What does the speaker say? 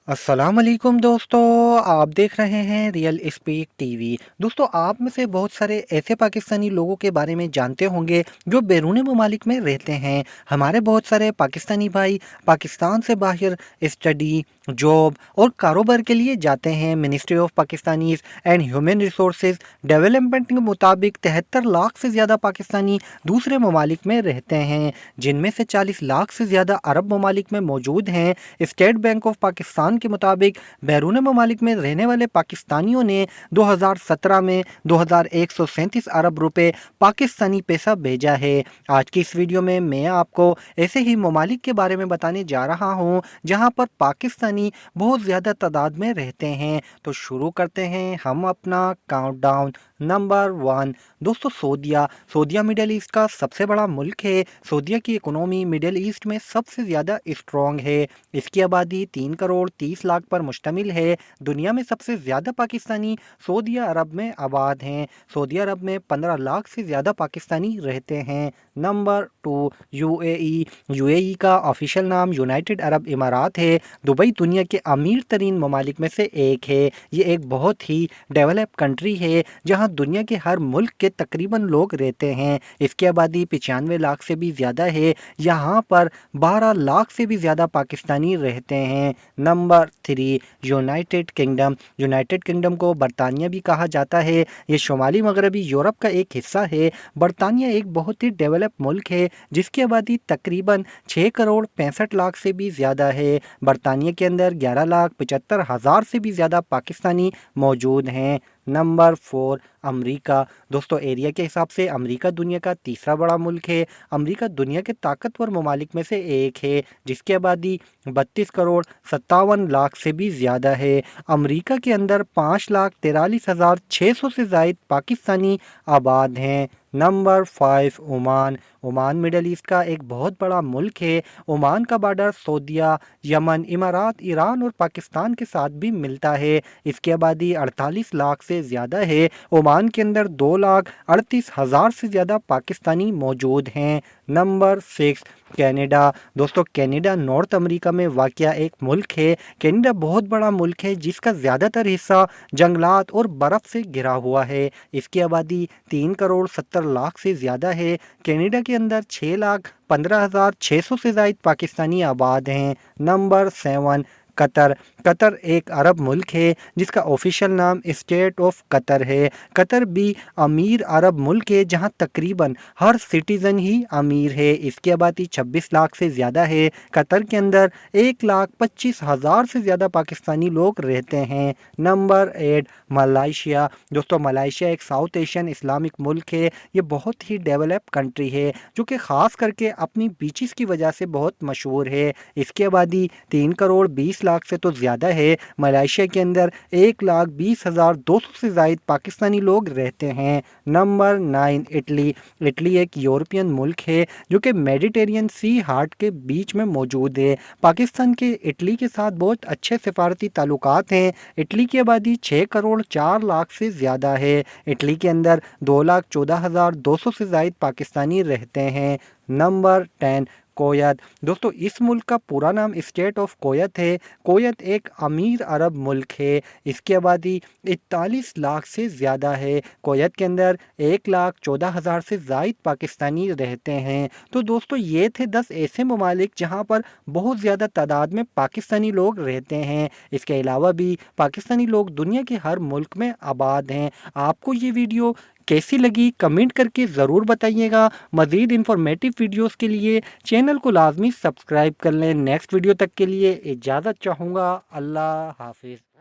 अस्सलाम वालेकुम दोस्तों, आप देख रहे हैं रियल स्पीक टीवी। दोस्तों, आप में से बहुत सारे ऐसे पाकिस्तानी लोगों के बारे में जानते होंगे जो बैरून ममालिक में रहते हैं। हमारे बहुत सारे पाकिस्तानी भाई पाकिस्तान से बाहर स्टडी, जॉब और कारोबार के लिए जाते हैं। Ministry of Pakistanis and human resources development के मुताबिक 73 लाख से ज़्यादा पाकिस्तानी दूसरे ममालिक में रहते हैं, जिनमें से 40 लाख से ज़्यादा अरब ममालिक में मौजूद हैं। स्टेट बैंक ऑफ पाकिस्तान के मुताबिक बैरून ममालिक में रहने वाले पाकिस्तानियों ने 2017 में 2137 अरब रुपए पाकिस्तानी पैसा भेजा है। आज की इस वीडियो में मैं आपको ऐसे ही ममालिक के बारे में बताने जा रहा हूं जहां पर पाकिस्तानी बहुत ज़्यादा तादाद में रहते हैं। तो शुरू करते हैं हम अपना काउंटडाउन। नंबर 1 दोस्तों, सऊदीया मिडिल ईस्ट का सबसे बड़ा मुल्क है। सऊदीया की इकोनॉमी मिडिल ईस्ट में सबसे ज़्यादा स्ट्रॉन्ग है। इसकी आबादी 3 करोड़ 30 लाख पर मुश्तमिल है। दुनिया में सबसे ज़्यादा पाकिस्तानी सऊदी अरब में आबाद हैं। सऊदी अरब में 15 लाख से ज़्यादा पाकिस्तानी रहते हैं। नंबर 2 यूएई का ऑफिशियल नाम यूनाइटेड अरब इमारात है। दुबई दुनिया के अमीर तरीन ममालिक में से एक है। ये एक बहुत ही डेवलप कंट्री है जहाँ दुनिया के हर मुल्क के तकरीबन लोग रहते हैं। इसकी आबादी 95 लाख से भी ज़्यादा है। यहाँ पर 12 लाख से भी ज़्यादा पाकिस्तानी रहते हैं। नंबर 3 यूनाइटेड किंगडम को बरतानिया भी कहा जाता है। ये शुमाली मगरबी यूरोप का एक हिस्सा है। बरतानिया एक बहुत ही डेवलप मुल्क है जिसकी आबादी तकरीबन 6 करोड़ 65 लाख से भी ज़्यादा है। बरतानिया के अंदर 11 लाख 75 हज़ार से भी ज़्यादा पाकिस्तानी मौजूद हैं। Number 4 America. दोस्तों, एरिया के हिसाब से अमेरिका दुनिया का तीसरा बड़ा मुल्क है। अमेरिका दुनिया के ताकतवर ममालिक में से एक है जिसकी आबादी 32 करोड़ 57 लाख से भी ज़्यादा है। अमेरिका के अंदर 5,43,600 से ज़ायद पाकिस्तानी आबाद हैं। नंबर 5 ओमान मिडल ईस्ट का एक बहुत बड़ा मुल्क है। ओमान का बॉर्डर सऊदीया, यमन, इमारात, ईरान और पाकिस्तान के साथ भी मिलता है। इसकी आबादी 48 लाख से ज़्यादा है। ओमान के अंदर 2,38,000 से ज़्यादा पाकिस्तानी मौजूद हैं। Number 6 Canada. दोस्तों, कनाडा नॉर्थ अमेरिका में वाक़या एक मुल्क है। कनाडा बहुत बड़ा मुल्क है जिसका ज़्यादातर हिस्सा जंगलात और बर्फ़ से घिरा हुआ है। इसकी आबादी 3 करोड़ 70 लाख से ज़्यादा है। कनाडा के अंदर 6,15,600 से ज़ायद पाकिस्तानी आबाद हैं। नंबर 7 कतर एक अरब मुल्क है जिसका ऑफिशियल नाम स्टेट ऑफ कतर है। कतर भी अमीर अरब मुल्क है जहां तकरीबन हर सिटीज़न ही अमीर है। इसकी आबादी 26 लाख से ज़्यादा है। कतर के अंदर 1,25,000 से ज़्यादा पाकिस्तानी लोग रहते हैं। नंबर 8 मलाइशिया। दोस्तों, मलाइशिया एक साउथ एशियन इस्लामिक मुल्क है। ये बहुत ही डेवलप कंट्री है जो कि ख़ास करके अपनी बीचेस की वजह से बहुत मशहूर है। इसकी आबादी 3 करोड़ 20 लाख से तो ज़्यादा है। मलेशिया के अंदर 1,20,200 से ज़ायद पाकिस्तानी लोग रहते हैं। नंबर 9 इटली एक यूरोपियन मुल्क है जो कि मेडिटेरियन सी हार्ट के बीच में मौजूद है। पाकिस्तान के इटली के साथ बहुत अच्छे सफारती ताल्लुकात हैं। इटली की आबादी 6 करोड़ 4 लाख से ज़्यादा है। इटली के अंदर 2,14,200 से ज़ायद पाकिस्तानी रहते हैं। नंबर 10 कोयत। दोस्तों, इस मुल्क का पूरा नाम स्टेट ऑफ कोयत है। कोयत एक अमीर अरब मुल्क है। इसकी आबादी 41 लाख से ज़्यादा है। कोयत के अंदर 1,14,000 से ज़ायद पाकिस्तानी रहते हैं। तो दोस्तों, ये थे 10 ऐसे ममालिक जहाँ पर बहुत ज़्यादा तादाद में पाकिस्तानी लोग रहते हैं। इसके अलावा भी पाकिस्तानी लोग दुनिया के हर मुल्क में आबाद हैं। आपको ये वीडियो कैसी लगी कमेंट करके ज़रूर बताइएगा। मज़ीद इन्फॉर्मेटिव वीडियोस के लिए चैनल को लाजमी सब्सक्राइब कर लें। नेक्स्ट वीडियो तक के लिए इजाज़त चाहूँगा। अल्लाह हाफिज़।